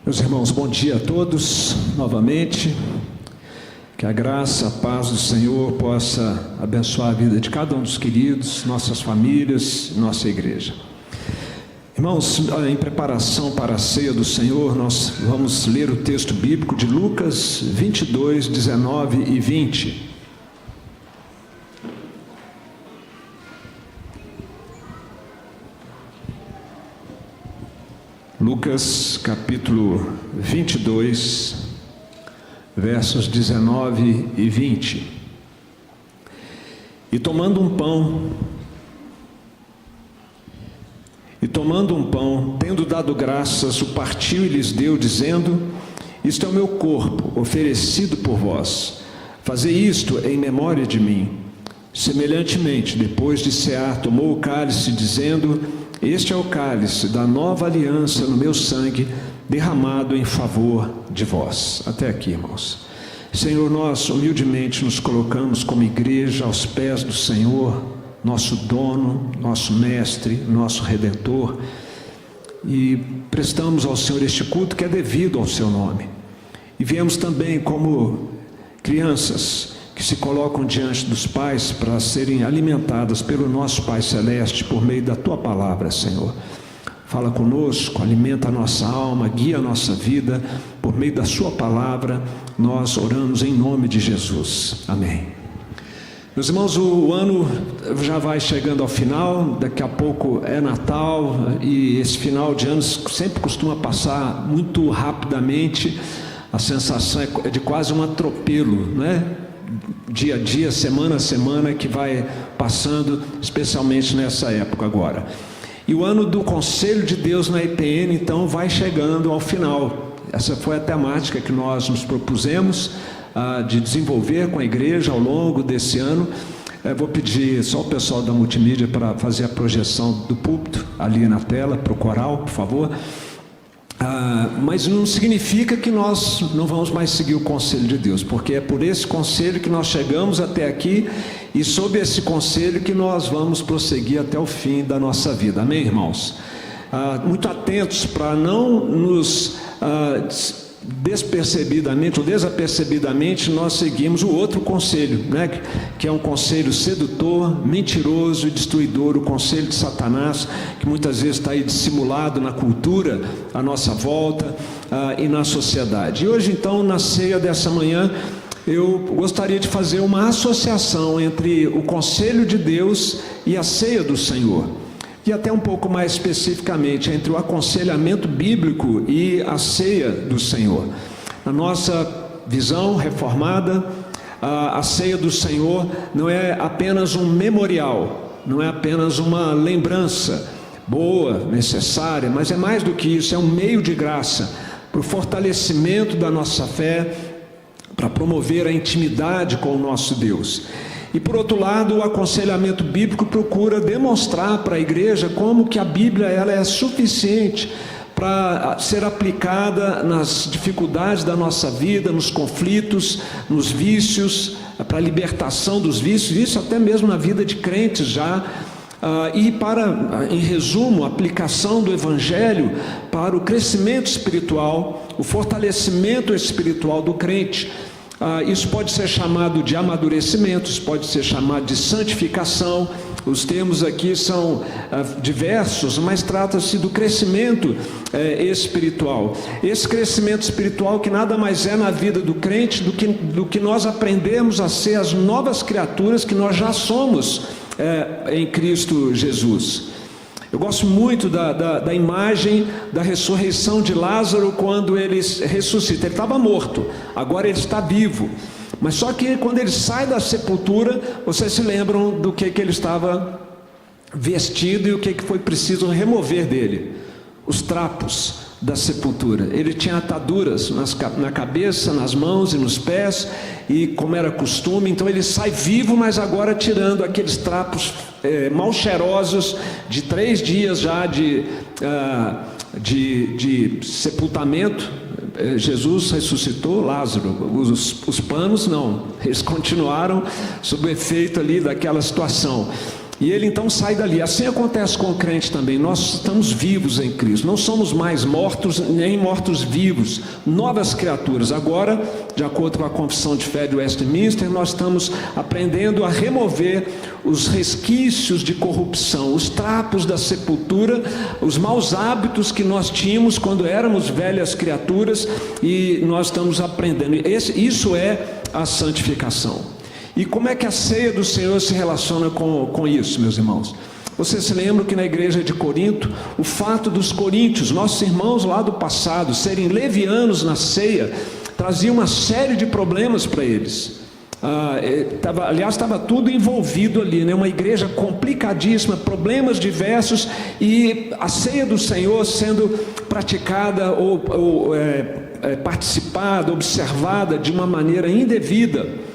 Meus irmãos, bom dia a todos, novamente. Que a graça, a paz do Senhor possa abençoar a vida de cada um dos queridos, nossas famílias, nossa igreja. Irmãos, em preparação para a ceia do Senhor, nós vamos ler o texto bíblico de Lucas 22, 19 e 20. Lucas capítulo 22, versos 19 e 20. E tomando um pão, tendo dado graças, o partiu e lhes deu, dizendo: isto é o meu corpo, oferecido por vós. Fazei isto em memória de mim. Semelhantemente, depois de cear, tomou o cálice, dizendo: este é o cálice da nova aliança no meu sangue, derramado em favor de vós. Até aqui, irmãos. Senhor, nós humildemente nos colocamos como igreja aos pés do Senhor, nosso dono, nosso mestre, nosso redentor, e prestamos ao Senhor este culto que é devido ao seu nome. E viemos também como crianças que se colocam diante dos pais para serem alimentadas pelo nosso Pai Celeste por meio da Tua Palavra, Senhor. Fala conosco, alimenta a nossa alma, guia a nossa vida por meio da Sua Palavra. Nós oramos em nome de Jesus. Amém. Meus irmãos, o ano já vai chegando ao final, daqui a pouco é Natal, e esse final de ano sempre costuma passar muito rapidamente. A sensação é de quase um atropelo, né? Dia a dia, semana a semana, que vai passando, especialmente nessa época agora. E o ano do Conselho de Deus na IPN, então, vai chegando ao final. Essa foi a temática que nós nos propusemos de desenvolver com a igreja ao longo desse ano. Vou pedir só o pessoal da multimídia para fazer a projeção do púlpito ali na tela, para o coral, por favor. Mas não significa que nós não vamos mais seguir o conselho de Deus, porque é por esse conselho que nós chegamos até aqui, e sob esse conselho que nós vamos prosseguir até o fim da nossa vida. Amém, irmãos? Muito atentos para não nos despercebidamente ou desapercebidamente nós seguimos o outro conselho, né? Que é um conselho sedutor, mentiroso e destruidor, o conselho de Satanás, que muitas vezes está aí dissimulado na cultura à nossa volta e na sociedade. E hoje, então, na ceia dessa manhã, eu gostaria de fazer uma associação entre o conselho de Deus e a ceia do Senhor. E até um pouco mais especificamente entre o aconselhamento bíblico e a ceia do Senhor. Na nossa visão reformada, a ceia do Senhor não é apenas um memorial, não é apenas uma lembrança boa, necessária, mas é mais do que isso, é um meio de graça para o fortalecimento da nossa fé, para promover a intimidade com o nosso Deus. E por outro lado, o aconselhamento bíblico procura demonstrar para a igreja como que a Bíblia ela é suficiente para ser aplicada nas dificuldades da nossa vida, nos conflitos, nos vícios, para a libertação dos vícios, isso até mesmo na vida de crentes já, e para, em resumo, a aplicação do Evangelho para o crescimento espiritual, o fortalecimento espiritual do crente. Isso pode ser chamado de amadurecimento, isso pode ser chamado de santificação. Os termos aqui são diversos, mas trata-se do crescimento espiritual. Esse crescimento espiritual que nada mais é na vida do crente do que nós aprendemos a ser as novas criaturas que nós já somos em Cristo Jesus. Eu gosto muito da imagem da ressurreição de Lázaro quando ele ressuscita. Ele estava morto, agora ele está vivo. Mas só que quando ele sai da sepultura, vocês se lembram do que ele estava vestido e o que foi preciso remover dele? Os trapos da sepultura. Ele tinha ataduras na cabeça, nas mãos e nos pés, e como era costume, então ele sai vivo, mas agora tirando aqueles trapos mal cheirosos de 3 dias já de sepultamento. Jesus ressuscitou Lázaro, os panos não, eles continuaram sob o efeito ali daquela situação. E ele então sai dali. Assim acontece com o crente também. Nós estamos vivos em Cristo, não somos mais mortos nem mortos-vivos, novas criaturas. Agora, de acordo com a Confissão de Fé de Westminster, nós estamos aprendendo a remover os resquícios de corrupção, os trapos da sepultura, os maus hábitos que nós tínhamos quando éramos velhas criaturas, e nós estamos aprendendo. Isso é a santificação. E como é que a ceia do Senhor se relaciona com isso, meus irmãos? Vocês se lembram que na igreja de Corinto, o fato dos coríntios, nossos irmãos lá do passado, serem levianos na ceia, trazia uma série de problemas para eles. Aliás, estava tudo envolvido ali, né? Uma igreja complicadíssima, problemas diversos, e a ceia do Senhor sendo praticada ou participada, observada de uma maneira indevida.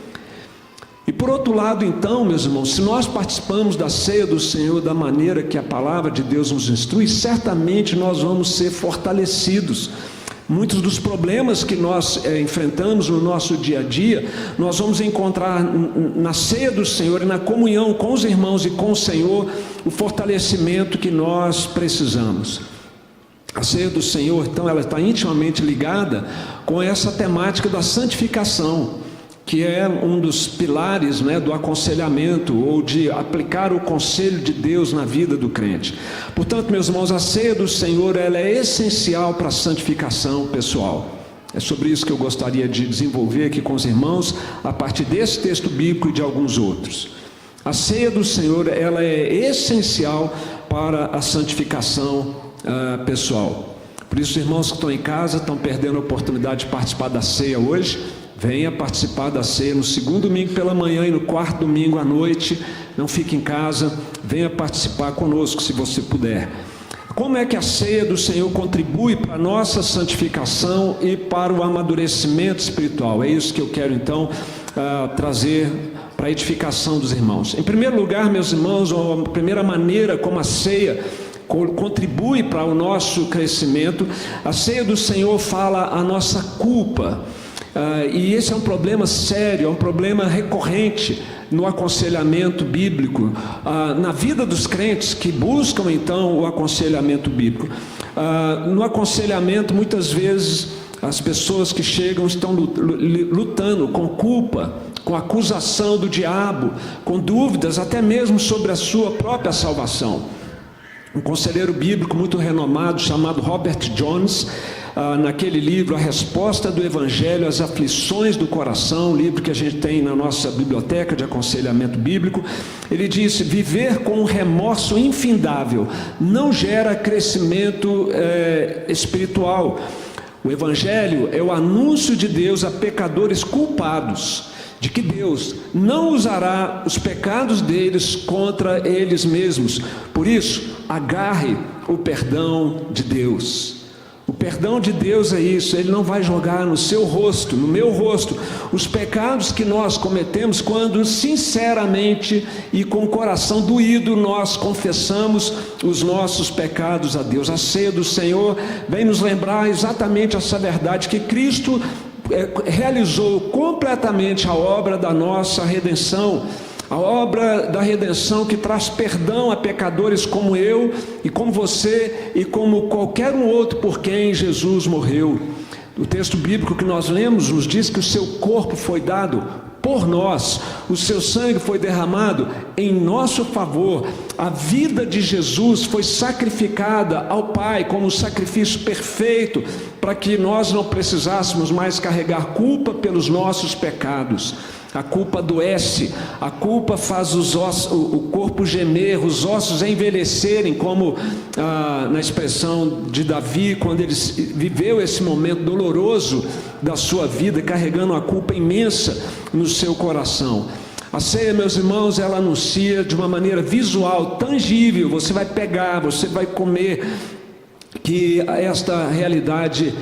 E por outro lado, então, meus irmãos, se nós participamos da ceia do Senhor da maneira que a palavra de Deus nos instrui, certamente nós vamos ser fortalecidos. Muitos dos problemas que nós enfrentamos no nosso dia a dia, nós vamos encontrar na ceia do Senhor e na comunhão com os irmãos e com o Senhor, o fortalecimento que nós precisamos. A ceia do Senhor, então, ela está intimamente ligada com essa temática da santificação, que é um dos pilares, né, do aconselhamento ou de aplicar o conselho de Deus na vida do crente. Portanto, meus irmãos, a ceia do Senhor, ela é essencial para a santificação pessoal. É sobre isso que eu gostaria de desenvolver aqui com os irmãos, a partir desse texto bíblico e de alguns outros. A ceia do Senhor, ela é essencial para a santificação pessoal. Por isso, os irmãos que estão em casa estão perdendo a oportunidade de participar da ceia hoje. Venha participar da ceia no segundo domingo pela manhã e no quarto domingo à noite. Não fique em casa, venha participar conosco se você puder. Como é que a ceia do Senhor contribui para a nossa santificação e para o amadurecimento espiritual? É isso que eu quero então trazer para a edificação dos irmãos. Em primeiro lugar, meus irmãos, a primeira maneira como a ceia contribui para o nosso crescimento, a ceia do Senhor fala a nossa culpa. E esse é um problema sério, é um problema recorrente no aconselhamento bíblico, na vida dos crentes que buscam então o aconselhamento bíblico. No aconselhamento, muitas vezes, as pessoas que chegam estão lutando com culpa, com acusação do diabo, com dúvidas até mesmo sobre a sua própria salvação. Um conselheiro bíblico muito renomado chamado Robert Jones, naquele livro A Resposta do Evangelho às Aflições do Coração, livro que a gente tem na nossa biblioteca de aconselhamento bíblico, ele disse: viver com um remorso infindável não gera crescimento espiritual. O Evangelho é o anúncio de Deus a pecadores culpados, de que Deus não usará os pecados deles contra eles mesmos. Por isso, agarre o perdão de Deus. O perdão de Deus é isso, Ele não vai jogar no seu rosto, no meu rosto, os pecados que nós cometemos quando sinceramente e com o coração doído nós confessamos os nossos pecados a Deus. A ceia do Senhor vem nos lembrar exatamente essa verdade, que Cristo realizou completamente a obra da nossa redenção, a obra da redenção que traz perdão a pecadores como eu e como você e como qualquer um outro por quem Jesus morreu. O texto bíblico que nós lemos nos diz que o seu corpo foi dado por nós, o seu sangue foi derramado em nosso favor. A vida de Jesus foi sacrificada ao Pai como um sacrifício perfeito, para que nós não precisássemos mais carregar culpa pelos nossos pecados. A culpa adoece, a culpa faz o corpo gemer, os ossos envelhecerem, como na expressão de Davi, quando ele viveu esse momento doloroso da sua vida, carregando a culpa imensa no seu coração. A ceia, meus irmãos, ela anuncia de uma maneira visual, tangível, você vai pegar, você vai comer, que esta realidade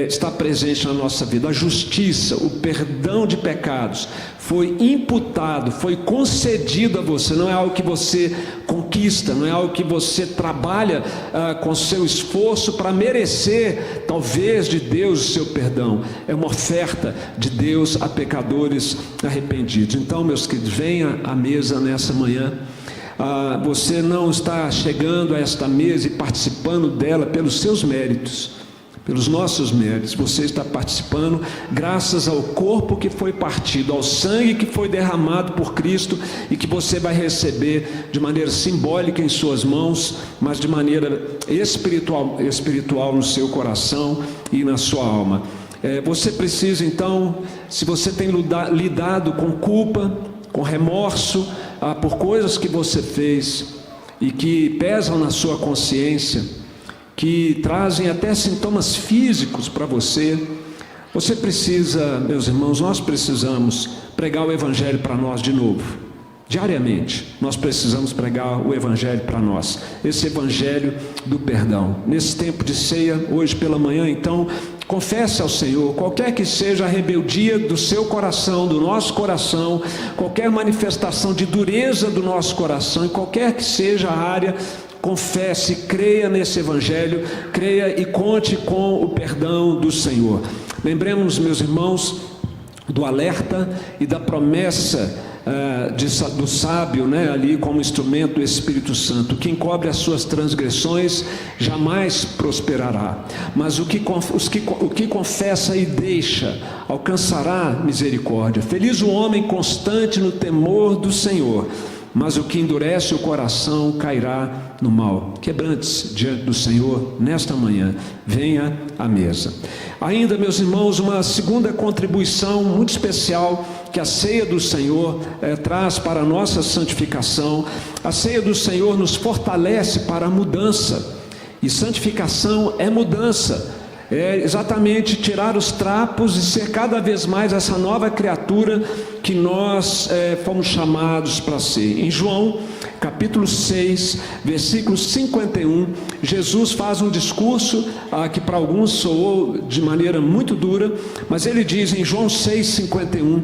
está presente na nossa vida. A justiça, o perdão de pecados foi imputado, foi concedido a você. Não é algo que você conquista, não é algo que você trabalha com seu esforço para merecer, talvez, de Deus o seu perdão. É uma oferta de Deus a pecadores arrependidos. Então, meus queridos, venha à mesa nessa manhã. Você não está chegando a esta mesa e participando dela pelos seus méritos, pelos nossos méritos. Você está participando graças ao corpo que foi partido, ao sangue que foi derramado por Cristo e que você vai receber de maneira simbólica em suas mãos, mas de maneira espiritual no seu coração e na sua alma. Você precisa então, se você tem lidado com culpa, com remorso, por coisas que você fez e que pesam na sua consciência, que trazem até sintomas físicos para você, você precisa, meus irmãos, nós precisamos pregar o Evangelho para nós de novo. Diariamente, nós precisamos pregar o Evangelho para nós, esse Evangelho do perdão. Nesse tempo de ceia, hoje pela manhã, então, confesse ao Senhor, qualquer que seja a rebeldia do seu coração, do nosso coração, qualquer manifestação de dureza do nosso coração, e qualquer que seja a área, confesse, creia nesse Evangelho, creia e conte com o perdão do Senhor. Lembremos, meus irmãos, do alerta e da promessa do sábio, ali como instrumento do Espírito Santo. Quem cobre as suas transgressões jamais prosperará, mas o que confessa e deixa alcançará misericórdia. Feliz o homem constante no temor do Senhor, mas o que endurece o coração cairá no mal. Quebrante-se diante do Senhor nesta manhã, venha à mesa. Ainda, meus irmãos, uma segunda contribuição muito especial que a ceia do Senhor traz para a nossa santificação. A ceia do Senhor nos fortalece para a mudança, e santificação é mudança. É exatamente tirar os trapos e ser cada vez mais essa nova criatura que nós fomos chamados para ser. Em João capítulo 6, versículo 51, Jesus faz um discurso que para alguns soou de maneira muito dura, mas ele diz em João 6, 51,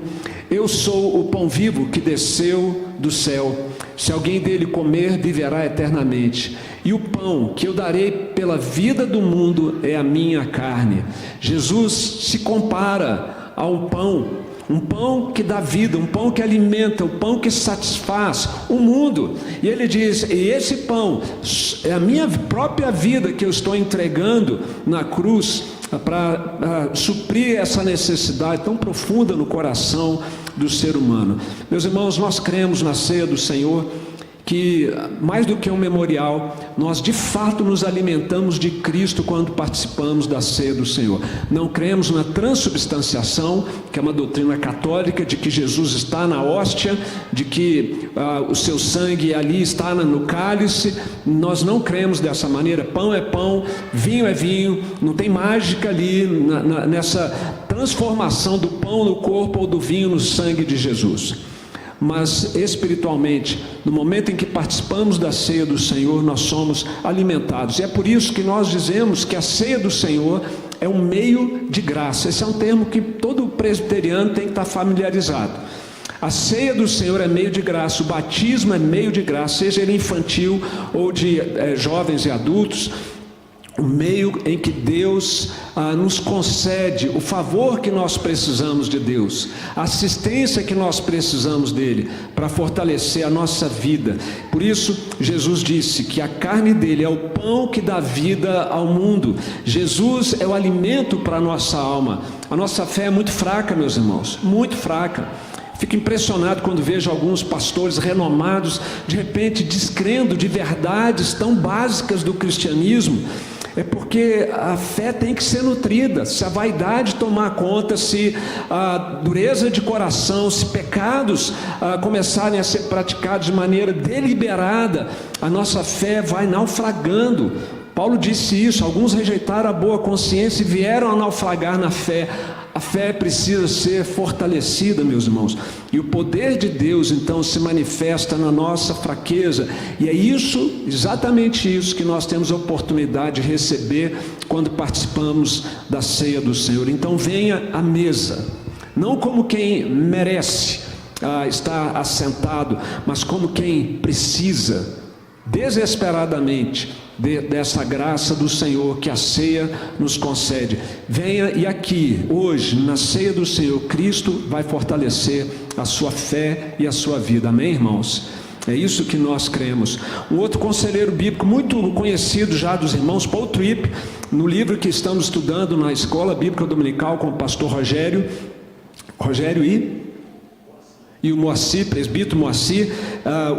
eu sou o pão vivo que desceu do céu, se alguém dele comer, viverá eternamente, e o pão que eu darei pela vida do mundo é a minha carne. Jesus se compara a um pão que dá vida, um pão que alimenta, um pão que satisfaz o mundo, e ele diz, e esse pão é a minha própria vida que eu estou entregando na cruz, para suprir essa necessidade tão profunda no coração do ser humano. Meus irmãos, nós cremos na ceia do Senhor, que mais do que um memorial, nós de fato nos alimentamos de Cristo quando participamos da ceia do Senhor. Não cremos na transubstanciação, que é uma doutrina católica, de que Jesus está na hóstia, de que o seu sangue ali está no cálice. Nós não cremos dessa maneira. Pão é pão, vinho é vinho, não tem mágica ali nessa transformação do pão no corpo ou do vinho no sangue de Jesus. Mas espiritualmente, no momento em que participamos da ceia do Senhor, nós somos alimentados. E é por isso que nós dizemos que a ceia do Senhor é um meio de graça. Esse é um termo que todo presbiteriano tem que estar familiarizado. A ceia do Senhor é meio de graça, o batismo é meio de graça, seja ele infantil ou de jovens e adultos. O meio em que Deus nos concede o favor que nós precisamos de Deus, a assistência que nós precisamos dele para fortalecer a nossa vida. Por isso Jesus disse que a carne dele é o pão que dá vida ao mundo. Jesus é o alimento para a nossa alma. A nossa fé é muito fraca, meus irmãos, muito fraca. Fico impressionado quando vejo alguns pastores renomados de repente descrendo de verdades tão básicas do cristianismo. É porque a fé tem que ser nutrida. Se a vaidade tomar conta, se a dureza de coração, se pecados começarem a ser praticados de maneira deliberada, a nossa fé vai naufragando. Paulo disse isso, alguns rejeitaram a boa consciência e vieram a naufragar na fé. A fé precisa ser fortalecida, meus irmãos, e o poder de Deus então se manifesta na nossa fraqueza, e é isso, exatamente isso, que nós temos a oportunidade de receber quando participamos da ceia do Senhor. Então venha à mesa, não como quem merece estar assentado, mas como quem precisa desesperadamente dessa graça do Senhor que a ceia nos concede. Venha, e aqui, hoje, na ceia do Senhor, Cristo vai fortalecer a sua fé e a sua vida. Amém, irmãos? É isso que nós cremos. Um outro conselheiro bíblico muito conhecido já dos irmãos, Paul Tripp, no livro que estamos estudando na Escola Bíblica Dominical com o pastor Rogério e o Moacir, presbítero Moacir,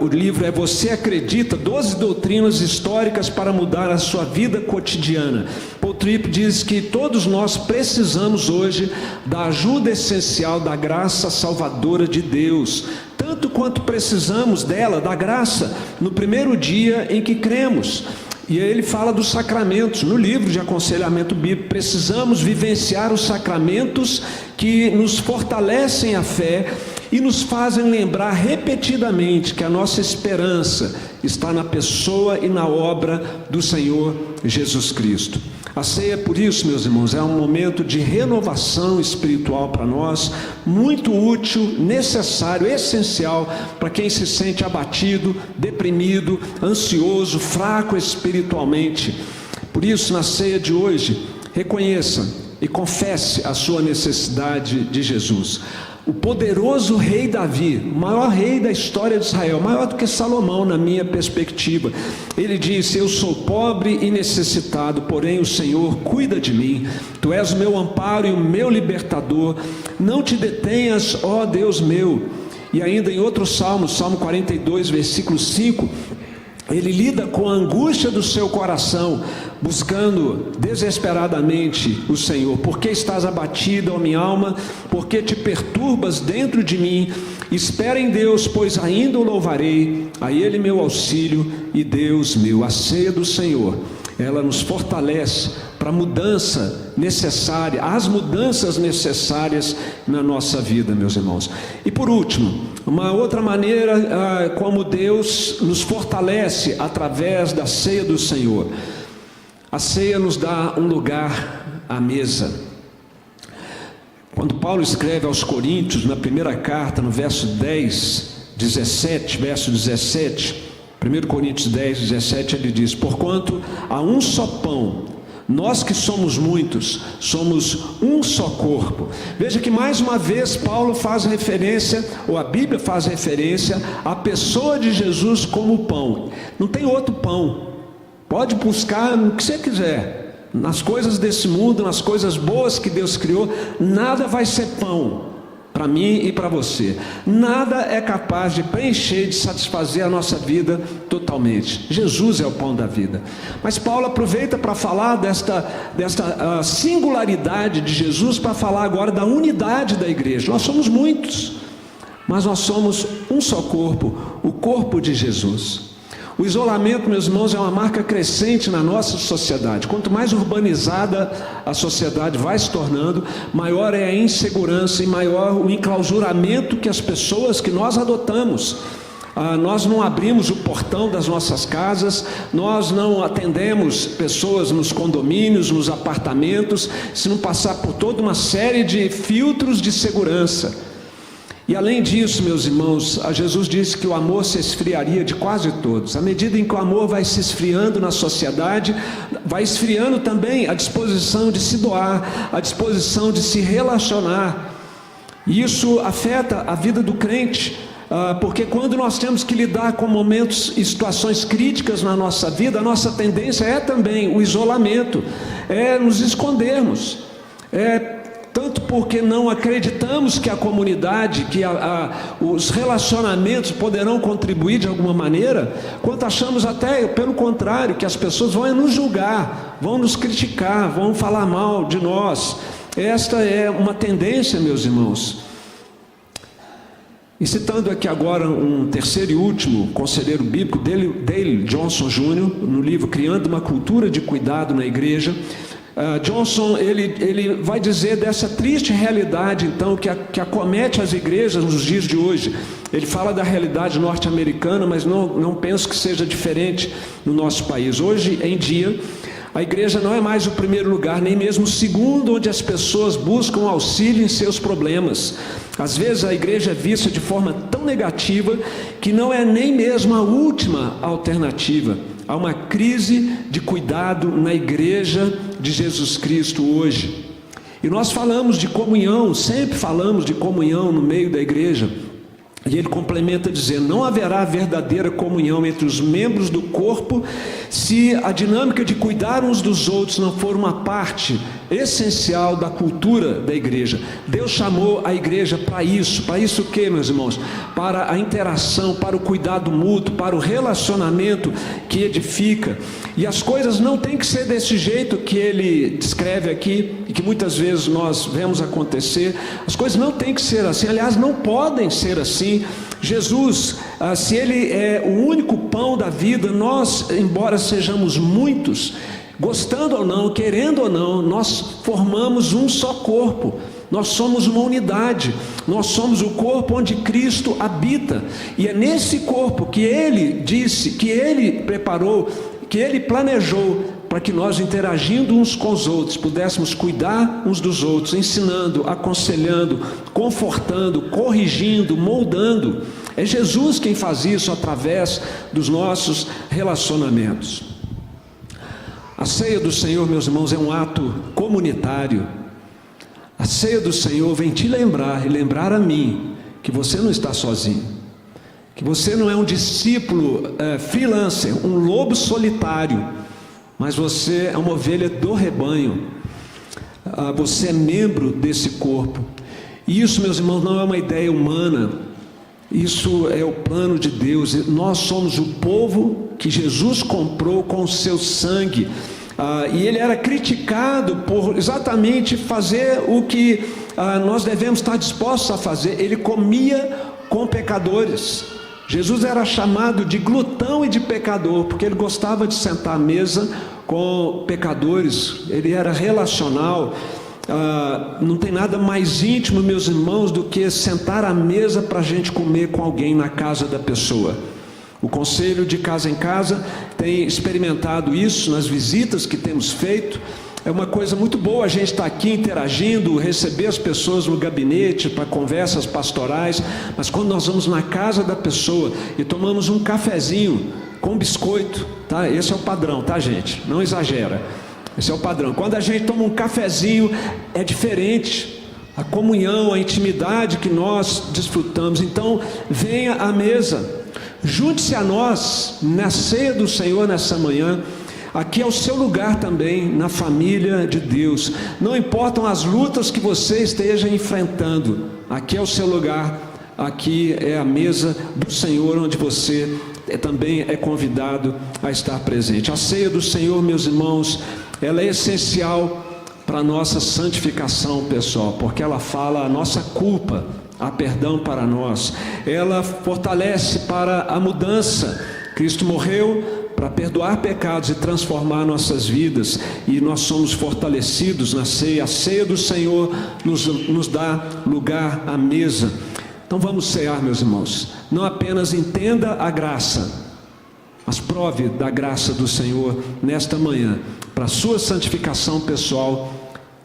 o livro é Você Acredita? 12 doutrinas históricas para mudar a sua vida cotidiana. Paul Tripp diz que todos nós precisamos hoje da ajuda essencial da graça salvadora de Deus, tanto quanto precisamos dela, da graça, no primeiro dia em que cremos. E aí ele fala dos sacramentos, no livro de aconselhamento bíblico, precisamos vivenciar os sacramentos que nos fortalecem a fé e nos fazem lembrar repetidamente que a nossa esperança está na pessoa e na obra do Senhor Jesus Cristo. A ceia, por isso, meus irmãos, é um momento de renovação espiritual para nós, muito útil, necessário, essencial para quem se sente abatido, deprimido, ansioso, fraco espiritualmente. Por isso, na ceia de hoje, reconheça e confesse a sua necessidade de Jesus. O poderoso rei Davi, o maior rei da história de Israel, maior do que Salomão na minha perspectiva, ele disse: eu sou pobre e necessitado, porém o Senhor cuida de mim. Tu és o meu amparo e o meu libertador, não te detenhas, ó Deus meu. E ainda em outro salmo, Salmo 42, versículo 5, ele lida com a angústia do seu coração, buscando desesperadamente o Senhor. Por que estás abatida, ó minha alma? Por que te perturbas dentro de mim? Espera em Deus, pois ainda o louvarei, a Ele meu auxílio e Deus meu. A ceia do Senhor, ela nos fortalece para a mudança necessária, as mudanças necessárias na nossa vida, meus irmãos. E por último, uma outra maneira como Deus nos fortalece através da ceia do Senhor. A ceia nos dá um lugar à mesa. Quando Paulo escreve aos Coríntios, na primeira carta, no verso 17, 1 Coríntios 10, 17, ele diz: porquanto há um só pão, nós que somos muitos, somos um só corpo. Veja que mais uma vez Paulo faz referência, ou a Bíblia faz referência, à pessoa de Jesus como pão. Não tem outro pão. Pode buscar no que você quiser, nas coisas desse mundo, nas coisas boas que Deus criou, nada vai ser pão para mim e para você. Nada é capaz de preencher, de satisfazer a nossa vida totalmente. Jesus é o pão da vida. Mas Paulo aproveita para falar desta singularidade de Jesus, para falar agora da unidade da igreja. Nós somos muitos, mas nós somos um só corpo, o corpo de Jesus. O isolamento, meus irmãos, é uma marca crescente na nossa sociedade. Quanto mais urbanizada a sociedade vai se tornando, maior é a insegurança e maior o enclausuramento que as pessoas que nós adotamos. Nós não abrimos o portão das nossas casas, nós não atendemos pessoas nos condomínios, nos apartamentos, se não passar por toda uma série de filtros de segurança. E além disso, meus irmãos, Jesus disse que o amor se esfriaria de quase todos. À medida em que o amor vai se esfriando na sociedade, vai esfriando também a disposição de se doar, a disposição de se relacionar. E isso afeta a vida do crente, porque quando nós temos que lidar com momentos e situações críticas na nossa vida, a nossa tendência é também o isolamento, é nos escondermos, tanto porque não acreditamos que a comunidade, que os relacionamentos poderão contribuir de alguma maneira, quanto achamos até, pelo contrário, que as pessoas vão nos julgar, vão nos criticar, vão falar mal de nós. Esta é uma tendência, meus irmãos. E citando aqui agora um terceiro e último conselheiro bíblico, Dale Johnson Jr., no livro Criando uma Cultura de Cuidado na Igreja, Johnson, ele vai dizer dessa triste realidade, então, que acomete as igrejas nos dias de hoje. Ele fala da realidade norte-americana, mas não penso que seja diferente no nosso país. Hoje em dia, a igreja não é mais o primeiro lugar, nem mesmo o segundo, onde as pessoas buscam auxílio em seus problemas. Às vezes a igreja é vista de forma tão negativa, que não é nem mesmo a última alternativa. Há uma crise de cuidado na igreja de Jesus Cristo hoje. E nós falamos de comunhão, sempre falamos de comunhão no meio da igreja. E ele complementa dizendo: não haverá verdadeira comunhão entre os membros do corpo se a dinâmica de cuidar uns dos outros não for uma parte essencial da cultura da igreja. Deus chamou a igreja para isso. Para isso o quê, meus irmãos? Para a interação, para o cuidado mútuo, para o relacionamento que edifica. E as coisas não têm que ser desse jeito que ele descreve aqui, e que muitas vezes nós vemos acontecer. As coisas não têm que ser assim, aliás, não podem ser assim. Jesus, se ele é o único pão da vida, nós, embora sejamos muitos, gostando ou não, querendo ou não, nós formamos um só corpo. Nós somos uma unidade, nós somos o corpo onde Cristo habita, e é nesse corpo que ele disse, que ele preparou, que ele planejou, para que nós, interagindo uns com os outros, pudéssemos cuidar uns dos outros, ensinando, aconselhando, confortando, corrigindo, moldando. É Jesus quem faz isso através dos nossos relacionamentos. A ceia do Senhor, meus irmãos, é um ato comunitário. A ceia do Senhor vem te lembrar e lembrar a mim que você não está sozinho, que você não é um discípulo freelancer, um lobo solitário, mas você é uma ovelha do rebanho. Você é membro desse corpo. E isso, meus irmãos, não é uma ideia humana, isso é o plano de Deus. Nós somos o povo que Jesus comprou com o seu sangue. E ele era criticado por exatamente fazer o que nós devemos estar dispostos a fazer. Ele comia com pecadores. Jesus era chamado de glutão e de pecador, porque ele gostava de sentar à mesa com pecadores. Ele era relacional. Não tem nada mais íntimo, meus irmãos, do que sentar à mesa para a gente comer com alguém na casa da pessoa. O Conselho de Casa em Casa tem experimentado isso nas visitas que temos feito. É uma coisa muito boa a gente estar aqui interagindo, receber as pessoas no gabinete para conversas pastorais, mas quando nós vamos na casa da pessoa e tomamos um cafezinho com biscoito, tá? Esse é o padrão, tá, gente? Não exagera. Esse é o padrão. Quando a gente toma um cafezinho, é diferente. A comunhão, a intimidade que nós desfrutamos. Então, venha à mesa. Junte-se a nós na ceia do Senhor nessa manhã. Aqui é o seu lugar também na família de Deus. Não importam as lutas que você esteja enfrentando, aqui é o seu lugar. Aqui é a mesa do Senhor, onde você também é convidado a estar presente. A ceia do Senhor, meus irmãos, ela é essencial para a nossa santificação pessoal, porque ela fala a nossa culpa, há perdão para nós. Ela fortalece para a mudança. Cristo morreu para perdoar pecados e transformar nossas vidas, e nós somos fortalecidos na ceia. A ceia do Senhor nos dá lugar à mesa. Então vamos cear, meus irmãos. Não apenas entenda a graça, mas prove da graça do Senhor nesta manhã, para a sua santificação pessoal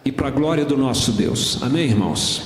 e para a glória do nosso Deus. Amém, irmãos?